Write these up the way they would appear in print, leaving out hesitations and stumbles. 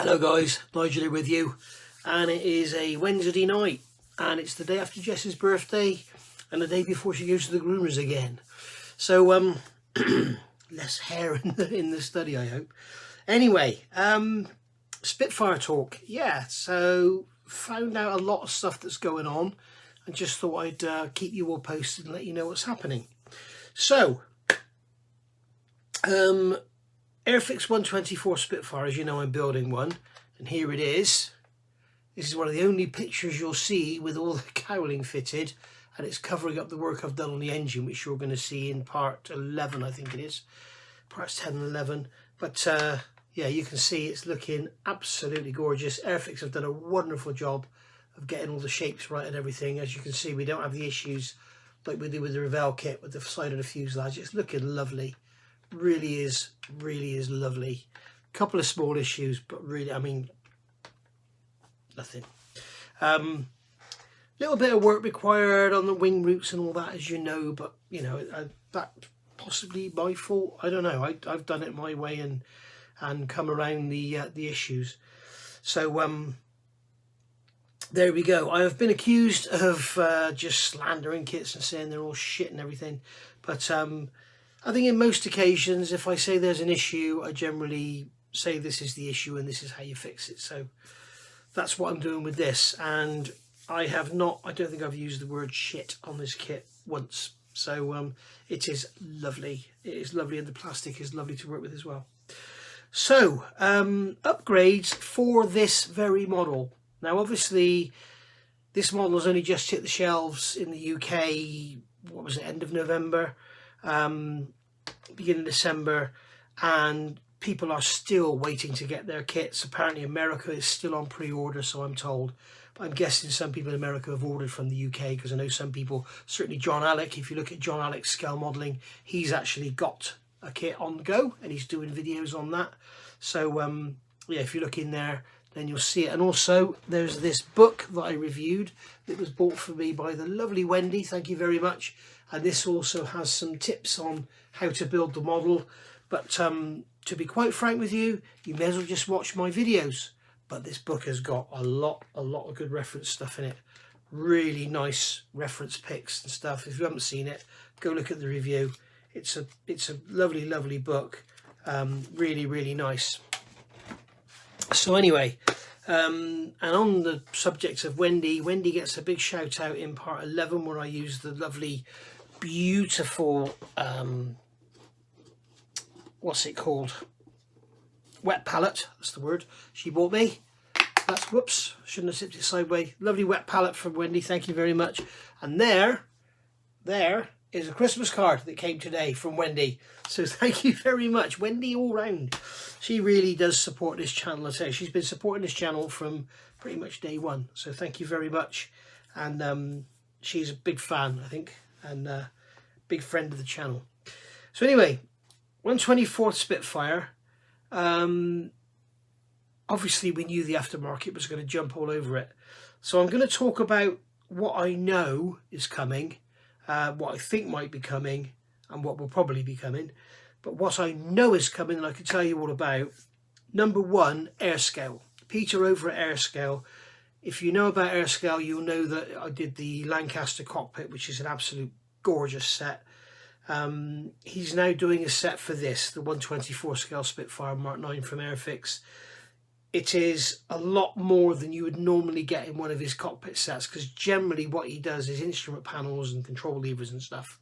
Hello guys, Nigel here with you, and it is a Wednesday night and it's the day after Jess's birthday and the day before she goes to the groomers again. So less hair in the study, I hope. Anyway, Spitfire talk. Yeah, so found out a lot of stuff that's going on and just thought I'd keep you all posted and let you know what's happening. So Airfix 124 Spitfire, as you know, I'm building one, and here it is. This is one of the only pictures you'll see with all the cowling fitted, and it's covering up the work I've done on the engine, which you're going to see in part 11, I think it is, parts 10 and 11. But yeah, you can see it's looking absolutely gorgeous. Airfix have done a wonderful job of getting all the shapes right and everything. As you can see, we don't have the issues like we do with the Revell kit with the side of the fuselage. It's looking lovely. Really is lovely. Couple of small issues, but really, I mean, nothing. Little bit of work required on the wing roots and all that, as you know, but you know, that possibly my fault. I don't know. I've done it my way and come around the issues. So there we go. I have been accused of just slandering kits and saying they're all shit and everything, but I think in most occasions, if I say there's an issue, I generally say this is the issue and this is how you fix it. So that's what I'm doing with this. And I don't think I've used the word shit on this kit once. So it is lovely. It is lovely, and the plastic is lovely to work with as well. So upgrades for this very model. Now, obviously, this model has only just hit the shelves in the UK, what was it, end of November? Beginning of December, and people are still waiting to get their kits. Apparently America is still on pre-order, so I'm told, but I'm guessing some people in America have ordered from the UK, because I know some people, certainly John Alec, if you look at John Alec's scale modelling, he's actually got a kit on the go and he's doing videos on that. So yeah, if you look in there then you'll see it. And also there's this book that I reviewed that was bought for me by the lovely Wendy, thank you very much. And this also has some tips on how to build the model. But to be quite frank with you, you may as well just watch my videos. But this book has got a lot of good reference stuff in it. Really nice reference pics and stuff. If you haven't seen it, go look at the review. It's a lovely book. Really nice. So anyway, and on the subject of Wendy gets a big shout out in part 11, where I use the lovely, beautiful, what's it called? Wet palette, that's the word she bought me. That's, whoops, shouldn't have sipped it sideways. Lovely wet palette from Wendy, thank you very much. And there is a Christmas card that came today from Wendy. So thank you very much, Wendy, all round. She really does support this channel. I say she's been supporting this channel from pretty much day one. So thank you very much. And she's a big fan, I think, and big friend of the channel. So anyway, 124th Spitfire. Obviously we knew the aftermarket was going to jump all over it. So I'm going to talk about what I know is coming, what I think might be coming, and what will probably be coming. But what I know is coming, and I can tell you all about. Number one, Airscale. Peter over at Airscale. If you know about Airscale, you'll know that I did the Lancaster cockpit, which is an absolute gorgeous set. He's now doing a set for this, the 124 scale Spitfire Mark 9 from Airfix. It is a lot more than you would normally get in one of his cockpit sets, because generally what he does is instrument panels and control levers and stuff.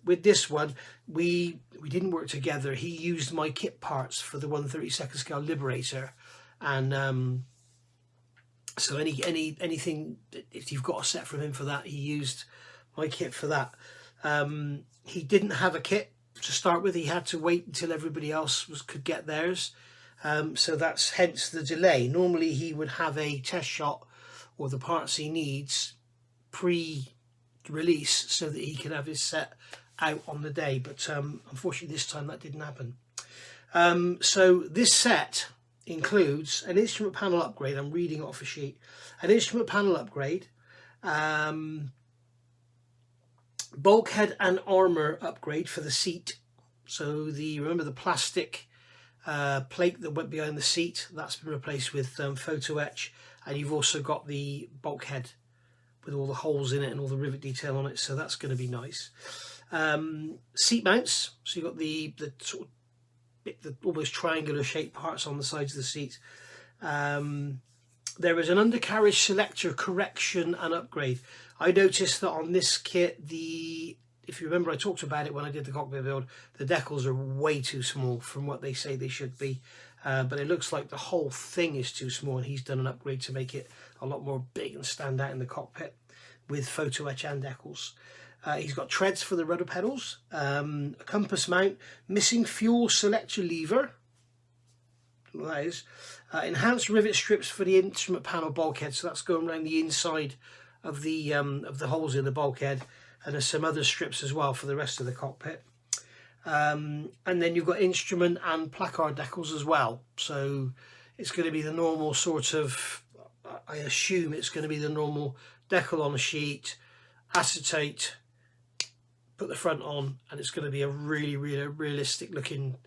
With this one, we didn't work together. He used my kit parts for the 132nd scale Liberator, and so anything, if you've got a set from him for that, he used my kit for that. He didn't have a kit to start with. He had to wait until everybody else could get theirs. So that's hence the delay. Normally he would have a test shot or the parts he needs pre-release so that he can have his set out on the day, but unfortunately this time that didn't happen. So this set includes an instrument panel upgrade. I'm reading off a sheet. An instrument panel upgrade, bulkhead and armor upgrade for the seat. So remember the plastic plate that went behind the seat. That's been replaced with photo etch, and you've also got the bulkhead with all the holes in it and all the rivet detail on it, so that's going to be nice. Seat mounts, so you've got the sort of the almost triangular shaped parts on the sides of the seat. There is an undercarriage selector correction and upgrade. I noticed that on this kit, if you remember, I talked about it when I did the cockpit build, the decals are way too small from what they say they should be. But it looks like the whole thing is too small, and he's done an upgrade to make it a lot more big and stand out in the cockpit with photo etch and decals. He's got treads for the rudder pedals, a compass mount, missing fuel selector lever, that is, enhanced rivet strips for the instrument panel bulkhead, so that's going around the inside of the holes in the bulkhead, and there's some other strips as well for the rest of the cockpit. And then you've got instrument and placard decals as well, so it's going to be the normal sort of, I assume it's going to be the normal decal on a sheet, acetate, put the front on, and it's going to be a really realistic looking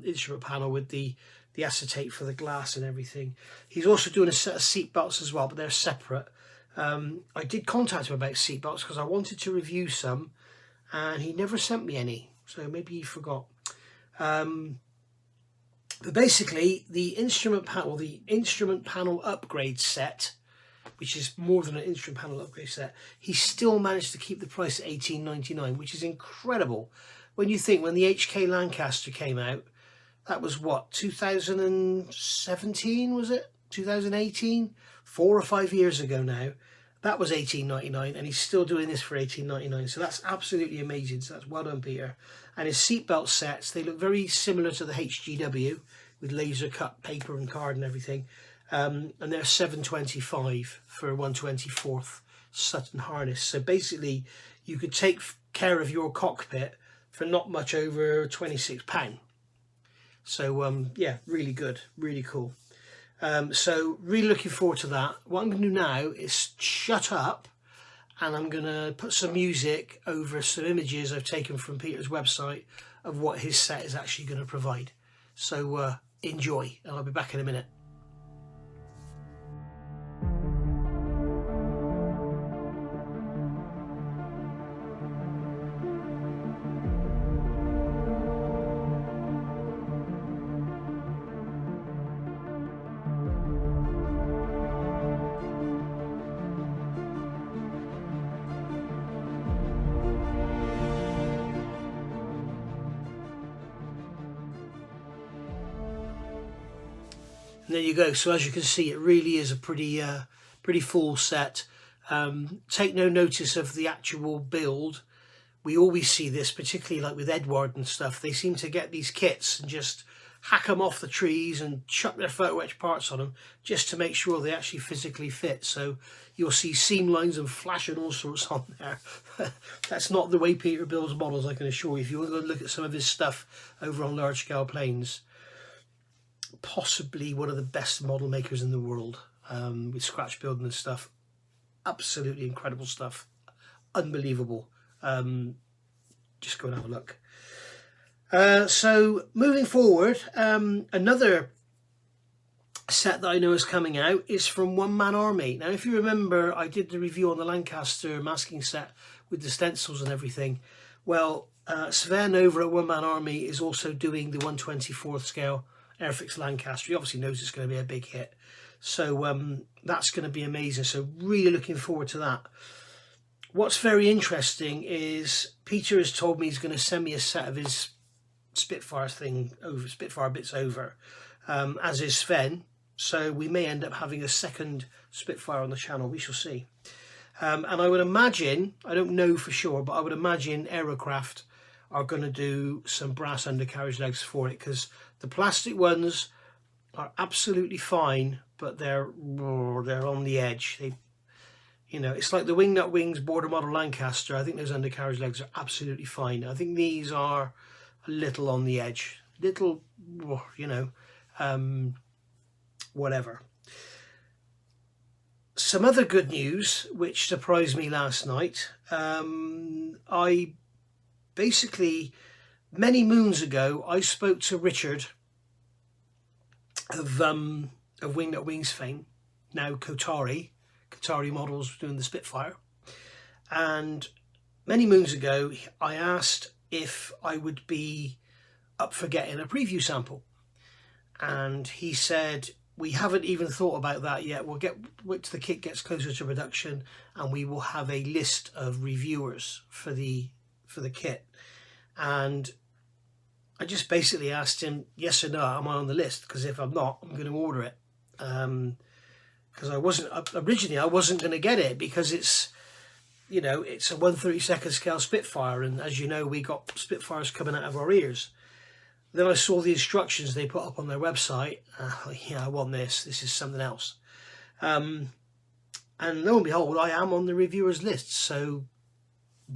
instrument panel with the acetate for the glass and everything. He's also doing a set of seat belts as well, but they're separate. I did contact him about seat belts because I wanted to review some, and he never sent me any, so maybe he forgot. But basically, the instrument panel upgrade set, which is more than an instrument panel upgrade set, he still managed to keep the price at $18.99, which is incredible when you think when the HK Lancaster came out. That was what, 2017, was it? 2018? 4 or 5 years ago now. That was $18.99, and he's still doing this for $18.99. So that's absolutely amazing. So that's well done, Peter. And his seatbelt sets, they look very similar to the HGW with laser cut paper and card and everything. And they're $7.25 for a 1/24th Sutton harness. So basically, you could take care of your cockpit for not much over £26. So yeah, really good, really cool. So really looking forward to that. What I'm going to do now is shut up, and I'm going to put some music over some images I've taken from Peter's website of what his set is actually going to provide. So enjoy, and I'll be back in a minute. And there you go. So as you can see, it really is a pretty full set. Take no notice of the actual build. We always see this, particularly like with Edward and stuff. They seem to get these kits and just hack them off the trees and chuck their photo etch parts on them just to make sure they actually physically fit. So you'll see seam lines and flash and all sorts on there. That's not the way Peter builds models, I can assure you. If you want to go look at some of his stuff over on large scale planes, possibly one of the best model makers in the world, with scratch building and stuff. Absolutely incredible stuff, unbelievable. Just go and have a look. So moving forward, another set that I know is coming out is from One Man Army. Now if you remember, I did the review on the Lancaster masking set with the stencils and everything. Well, Sven over at One Man Army is also doing the 1/24th scale Airfix Lancaster. He obviously knows it's going to be a big hit, so that's going to be amazing. So really looking forward to that. What's very interesting is Peter has told me he's going to send me a set of his Spitfire bits over, as is Sven. So we may end up having a second Spitfire on the channel. We shall see. And I would imagine, I don't know for sure, but I would imagine Aerocraft are going to do some brass undercarriage legs for it, because the plastic ones are absolutely fine, but they're on the edge. You know, it's like the Wingnut Wings border model Lancaster. I think those undercarriage legs are absolutely fine. I think these are a little on the edge, little, you know, whatever. Some other good news which surprised me last night. Basically, many moons ago, I spoke to Richard of Wingnut Wings fame, now Kotare models doing the Spitfire. And many moons ago, I asked if I would be up for getting a preview sample. And he said, we haven't even thought about that yet. We'll get, once the kit gets closer to production, and we will have a list of reviewers for the kit. And I just basically asked him, yes or no, am I on the list? Because if I'm not, I'm going to order it. Because I wasn't going to get it, because it's, you know, it's a 1/32 scale Spitfire, and as you know, we got Spitfires coming out of our ears. Then I saw the instructions they put up on their website. Yeah, I want this. This is something else. And lo and behold, I am on the reviewers list. So,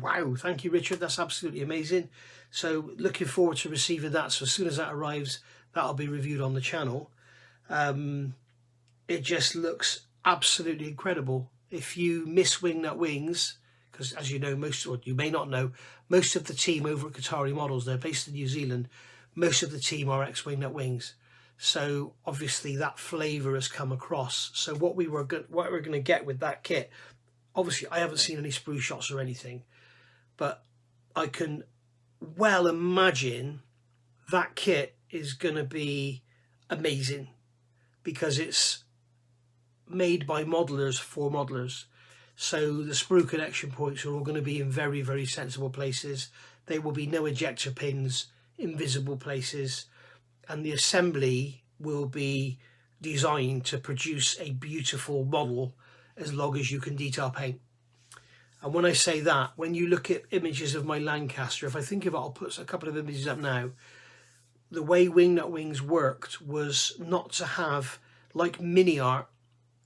wow, thank you, Richard. That's absolutely amazing. So, looking forward to receiving that. So, as soon as that arrives, that'll be reviewed on the channel. It just looks absolutely incredible. If you miss Wingnut Wings, because as you know, or you may not know, most of the team over at Kotare Models, they're based in New Zealand. Most of the team are ex-Wingnut Wings, so obviously that flavour has come across. So what we're going to get with that kit, obviously I haven't seen any sprue shots or anything, but I can well imagine that kit is going to be amazing, because it's made by modelers for modelers. So the sprue connection points are all going to be in very, very sensible places. There will be no ejector pins in visible places, and the assembly will be designed to produce a beautiful model as long as you can detail paint. And when I say that, when you look at images of my Lancaster, if I think of it, I'll put a couple of images up now. The way Wingnut Wings worked was not to have, like mini art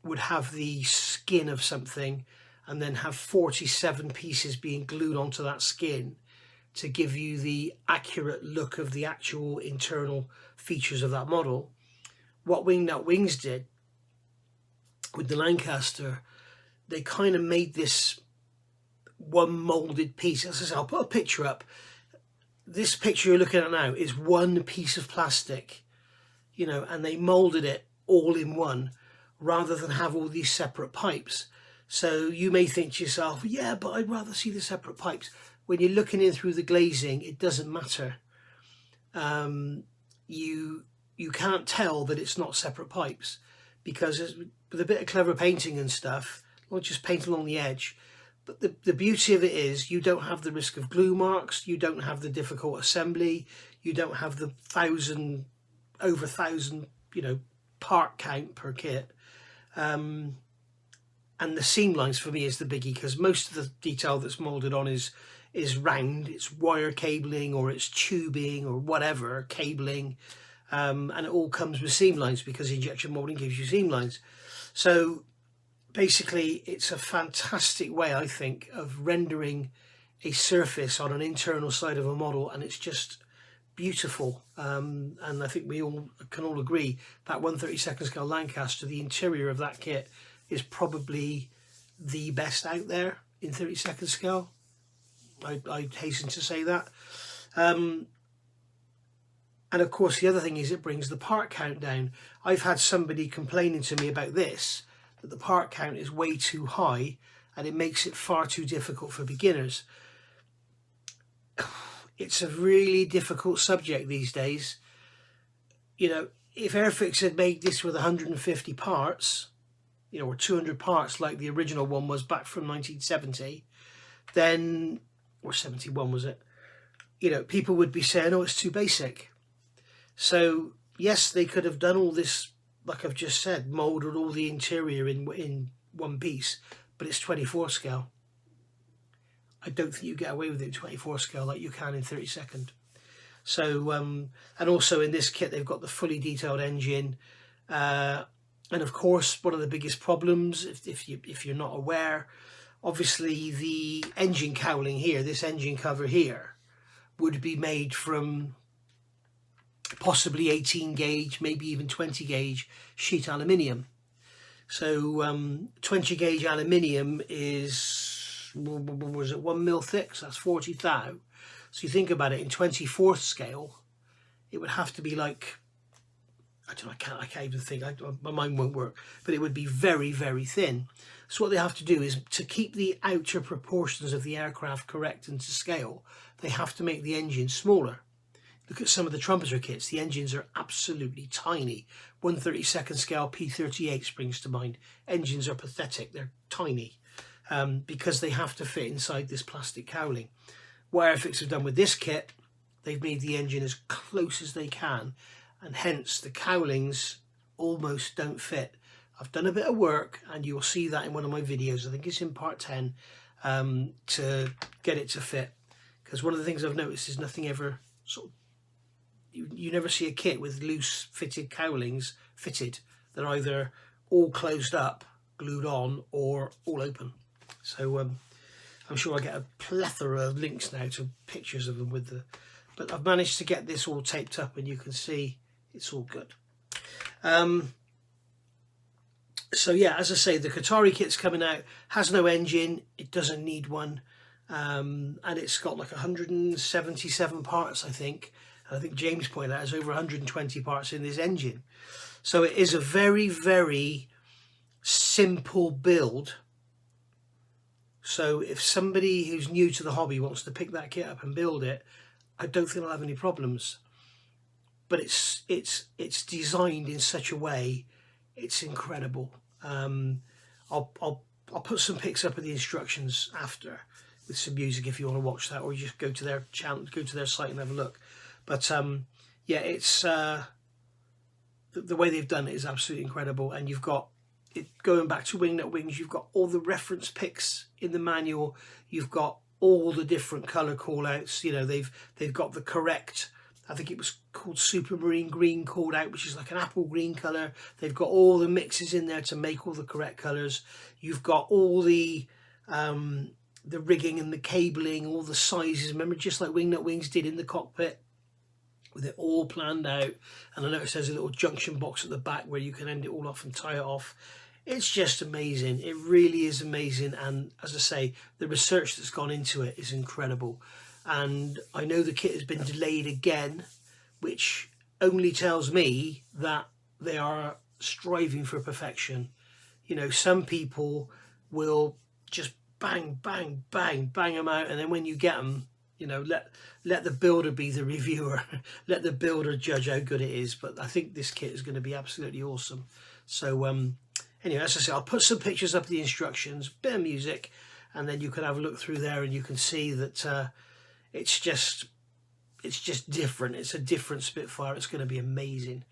would have the skin of something and then have 47 pieces being glued onto that skin to give you the accurate look of the actual internal features of that model. What Wingnut Wings did with the Lancaster, they kind of made this one moulded piece. As I say, I'll put a picture up. This picture you're looking at now is one piece of plastic, you know, and they moulded it all in one rather than have all these separate pipes. So you may think to yourself, yeah, but I'd rather see the separate pipes. When you're looking in through the glazing, it doesn't matter. You can't tell that it's not separate pipes, because with a bit of clever painting and stuff, not just paint along the edge, but the beauty of it is you don't have the risk of glue marks, you don't have the difficult assembly, you don't have the over 1,000, you know, part count per kit. And the seam lines for me is the biggie, because most of the detail that's moulded on is round. It's wire cabling, or it's tubing, or whatever, cabling, and it all comes with seam lines, because injection moulding gives you seam lines. So basically it's a fantastic way, I think, of rendering a surface on an internal side of a model, and it's just beautiful. And I think we all can agree that 1/32 scale Lancaster, the interior of that kit is probably the best out there in 32nd scale. I hasten to say that. And of course the other thing is it brings the part count down. I've had somebody complaining to me about this, that the part count is way too high and it makes it far too difficult for beginners. It's a really difficult subject these days. You know, if Airfix had made this with 150 parts, you know, or 200 parts like the original one was back from 1970, then, or 71 was it, you know, people would be saying, oh, it's too basic. So yes, they could have done all this, like I've just said, moulded all the interior in one piece, but it's 24 scale. I don't think you get away with it in 24 scale like you can in 32nd. So, and also in this kit, they've got the fully detailed engine. And of course, one of the biggest problems, if you're not aware, obviously the engine cowling here, this engine cover here, would be made from possibly 18 gauge, maybe even 20 gauge sheet aluminium. So 20 gauge aluminium is, was it 1 mil thick? So that's 40 thou. So you think about it, in 24th scale, it would have to be like, I don't know, I can't even think, my mind won't work, but it would be very, very thin. So what they have to do is, to keep the outer proportions of the aircraft correct and to scale, they have to make the engine smaller. Look at some of the trumpeter kits, the engines are absolutely tiny. 1/32 scale P-38 springs to mind. Engines are pathetic, they're tiny, because they have to fit inside this plastic cowling. What Airfix have done with this kit, they've made the engine as close as they can, and hence the cowlings almost don't fit. I've done a bit of work, and you'll see that in one of my videos, I think it's in part 10, to get it to fit. Because one of the things I've noticed is nothing ever sort of, you never see a kit with loose fitted cowlings fitted. They're either all closed up, glued on, or all open. So I'm sure I get a plethora of links now to pictures of them with the, but I've managed to get this all taped up, and you can see it's all good. So yeah, as I say, the Kotare kit's coming out, has no engine, it doesn't need one, and it's got like 177 parts, I think. I think James pointed out there's over 120 parts in this engine. So it is a very, very simple build. So if somebody who's new to the hobby wants to pick that kit up and build it, I don't think I'll have any problems. But it's designed in such a way, it's incredible. I'll put some pics up of the instructions after with some music if you want to watch that, or you just go to their channel, go to their site and have a look. But yeah, it's the way they've done it is absolutely incredible. And you've got it going back to Wingnut Wings, you've got all the reference pics in the manual, you've got all the different color call outs. You know, they've got the correct, I think it was called Supermarine Green called out, which is like an apple green color. They've got all the mixes in there to make all the correct colors. You've got all the rigging and the cabling, all the sizes. Remember, just like Wingnut Wings did in the cockpit, with it all planned out. And I noticed there's a little junction box at the back where you can end it all off and tie it off. It's just amazing. It really is amazing. And as I say, the research that's gone into it is incredible. And I know the kit has been delayed again, which only tells me that they are striving for perfection. You know, some people will just bang, bang, bang, bang them out, and then when you get them, you know, let the builder be the reviewer. Let the builder judge how good it is. But I think this kit is going to be absolutely awesome. So anyway, as I say, I'll put some pictures up of the instructions, bit of music, and then you can have a look through there, and you can see that it's just different. It's a different Spitfire. It's going to be amazing.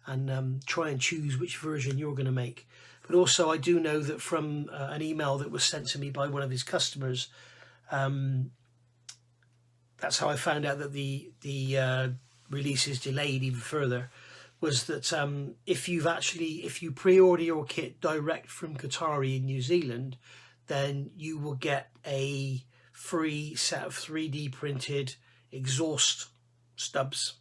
And try and choose which version you're going to make. But also, I do know that from an email that was sent to me by one of his customers, that's how I found out that the release is delayed even further, was that if you pre-order your kit direct from Kotare in New Zealand, then you will get a free set of 3D printed exhaust stubs.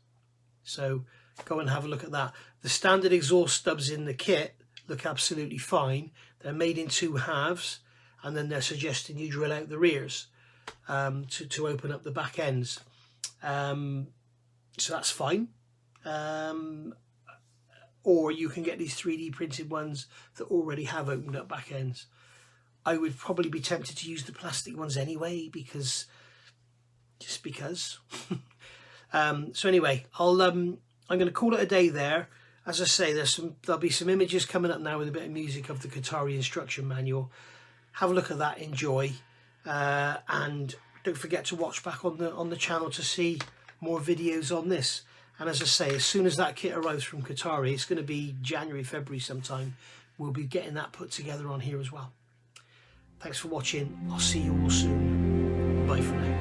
So go and have a look at that. The standard exhaust stubs in the kit look absolutely fine. They're made in 2 halves, and then they're suggesting you drill out the rears to open up the back ends. So that's fine. Or you can get these 3D printed ones that already have opened up back ends. I would probably be tempted to use the plastic ones anyway, just because. So anyway, I'm going to call it a day there. As I say, there'll be some images coming up now with a bit of music of the Kotare instruction manual. Have a look at that, enjoy, and don't forget to watch back on the channel to see more videos on this. And as I say, as soon as that kit arrives from Kotare, it's going to be January, February sometime, we'll be getting that put together on here as well. Thanks for watching. I'll see you all soon. Bye for now.